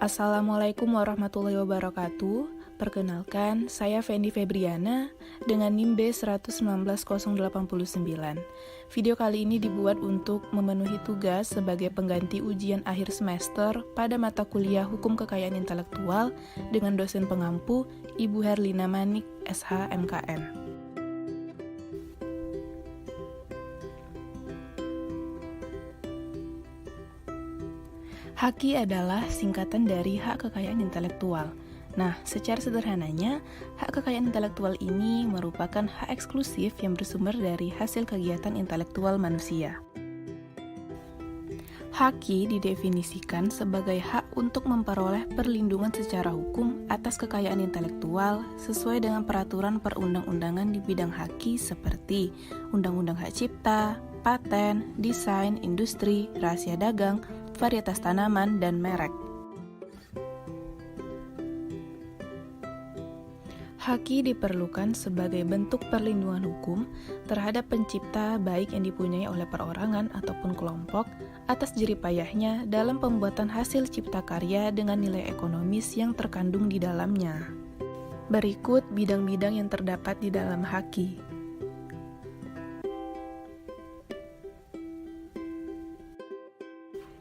Assalamualaikum warahmatullahi wabarakatuh. Perkenalkan, saya Fendi Febriana dengan NIM B119089. Video kali ini dibuat untuk memenuhi tugas sebagai pengganti ujian akhir semester pada mata kuliah Hukum Kekayaan Intelektual dengan dosen pengampu Ibu Herlina Manik, SH MKN. HAKI adalah singkatan dari hak kekayaan intelektual. Nah, secara sederhananya, hak kekayaan intelektual ini merupakan hak eksklusif yang bersumber dari hasil kegiatan intelektual manusia. HAKI didefinisikan sebagai hak untuk memperoleh perlindungan secara hukum atas kekayaan intelektual sesuai dengan peraturan perundang-undangan di bidang HAKI seperti Undang-Undang Hak Cipta, Paten, Desain, Industri, Rahasia Dagang, Varietas tanaman, dan merek. HAKI diperlukan sebagai bentuk perlindungan hukum terhadap pencipta baik yang dipunyai oleh perorangan ataupun kelompok atas jeripayahnya dalam pembuatan hasil cipta karya dengan nilai ekonomis yang terkandung di dalamnya. Berikut bidang-bidang yang terdapat di dalam HAKI.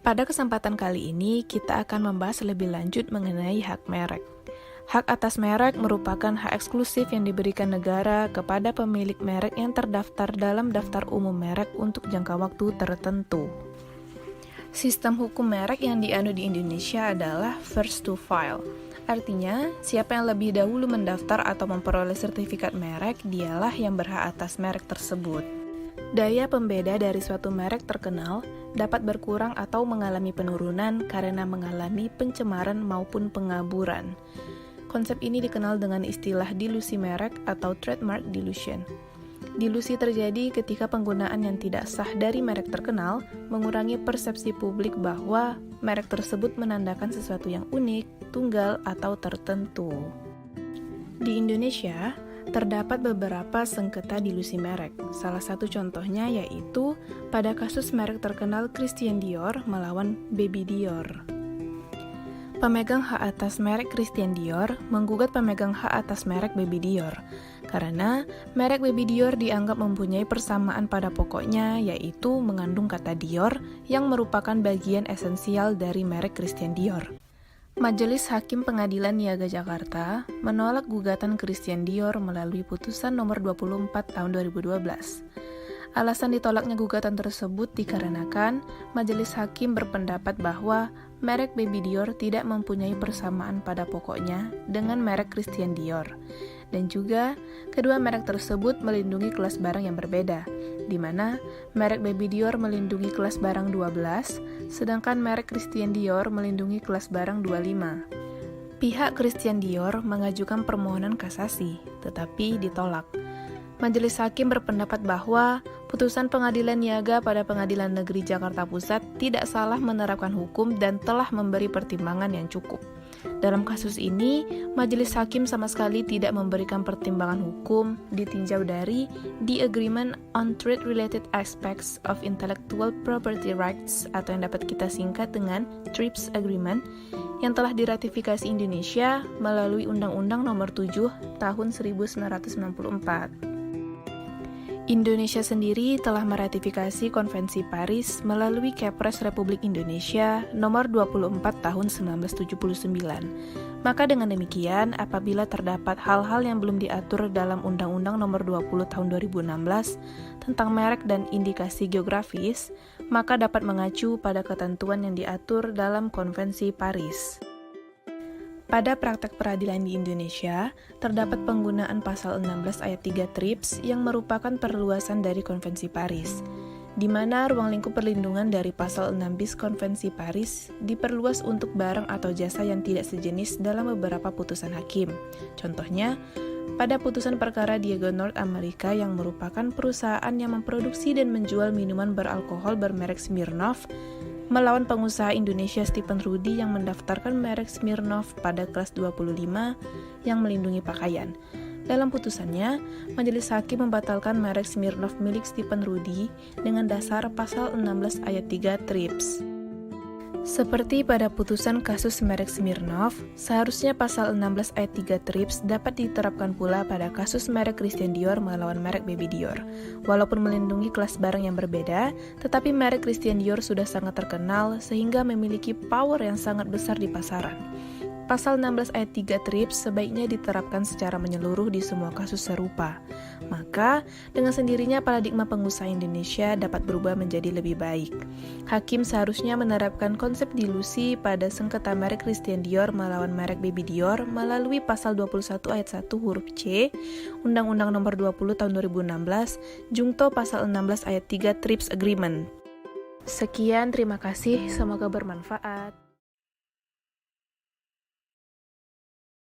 Pada kesempatan kali ini, kita akan membahas lebih lanjut mengenai hak merek. Hak atas merek merupakan hak eksklusif yang diberikan negara kepada pemilik merek yang terdaftar dalam daftar umum merek untuk jangka waktu tertentu. Sistem hukum merek yang dianut di Indonesia adalah first to file. Artinya, siapa yang lebih dahulu mendaftar atau memperoleh sertifikat merek, dialah yang berhak atas merek tersebut. Daya pembeda dari suatu merek terkenal dapat berkurang atau mengalami penurunan karena mengalami pencemaran maupun pengaburan. Konsep ini dikenal dengan istilah dilusi merek atau trademark dilution. Dilusi terjadi ketika penggunaan yang tidak sah dari merek terkenal mengurangi persepsi publik bahwa merek tersebut menandakan sesuatu yang unik, tunggal, atau tertentu. Di Indonesia, terdapat beberapa sengketa dilusi merek. Salah satu contohnya yaitu pada kasus merek terkenal Christian Dior melawan Baby Dior. Pemegang hak atas merek Christian Dior menggugat pemegang hak atas merek Baby Dior karena merek Baby Dior dianggap mempunyai persamaan pada pokoknya, yaitu mengandung kata Dior yang merupakan bagian esensial dari merek Christian Dior. Majelis Hakim Pengadilan Niaga Jakarta menolak gugatan Christian Dior melalui putusan nomor 24 tahun 2012. Alasan ditolaknya gugatan tersebut dikarenakan Majelis Hakim berpendapat bahwa merek Baby Dior tidak mempunyai persamaan pada pokoknya dengan merek Christian Dior. Dan juga, kedua merek tersebut melindungi kelas barang yang berbeda, di mana merek Baby Dior melindungi kelas barang 12, sedangkan merek Christian Dior melindungi kelas barang 25. Pihak Christian Dior mengajukan permohonan kasasi, tetapi ditolak. Majelis Hakim berpendapat bahwa putusan pengadilan niaga pada Pengadilan Negeri Jakarta Pusat tidak salah menerapkan hukum dan telah memberi pertimbangan yang cukup. Dalam kasus ini, Majelis Hakim sama sekali tidak memberikan pertimbangan hukum ditinjau dari The Agreement on Trade-Related Aspects of Intellectual Property Rights atau yang dapat kita singkat dengan TRIPS Agreement yang telah diratifikasi Indonesia melalui Undang-Undang Nomor 7 Tahun 1994. Indonesia sendiri telah meratifikasi Konvensi Paris melalui Kepres Republik Indonesia nomor 24 tahun 1979. Maka dengan demikian, apabila terdapat hal-hal yang belum diatur dalam Undang-Undang nomor 20 tahun 2016 tentang merek dan indikasi geografis, maka dapat mengacu pada ketentuan yang diatur dalam Konvensi Paris. Pada praktek peradilan di Indonesia, terdapat penggunaan pasal 16 ayat 3 TRIPS yang merupakan perluasan dari Konvensi Paris, di mana ruang lingkup perlindungan dari pasal 6 bis Konvensi Paris diperluas untuk barang atau jasa yang tidak sejenis dalam beberapa putusan hakim. Contohnya, pada putusan perkara Diageo North America yang merupakan perusahaan yang memproduksi dan menjual minuman beralkohol bermerek Smirnoff, melawan pengusaha Indonesia Stephen Rudy yang mendaftarkan merek Smirnoff pada kelas 25 yang melindungi pakaian. Dalam putusannya, Majelis Hakim membatalkan merek Smirnoff milik Stephen Rudy dengan dasar pasal 16 ayat 3 TRIPS. Seperti pada putusan kasus merek Smirnoff, seharusnya pasal 16 ayat 3 TRIPS dapat diterapkan pula pada kasus merek Christian Dior melawan merek Baby Dior. Walaupun melindungi kelas barang yang berbeda, tetapi merek Christian Dior sudah sangat terkenal sehingga memiliki power yang sangat besar di pasaran. Pasal 16 ayat 3 TRIPS sebaiknya diterapkan secara menyeluruh di semua kasus serupa. Maka, dengan sendirinya paradigma pengusaha Indonesia dapat berubah menjadi lebih baik. Hakim seharusnya menerapkan konsep dilusi pada sengketa merek Christian Dior melawan merek Baby Dior melalui pasal 21 ayat 1 huruf C, Undang-Undang Nomor 20 Tahun 2016, Jungto pasal 16 ayat 3 TRIPS Agreement. Sekian, terima kasih, semoga bermanfaat.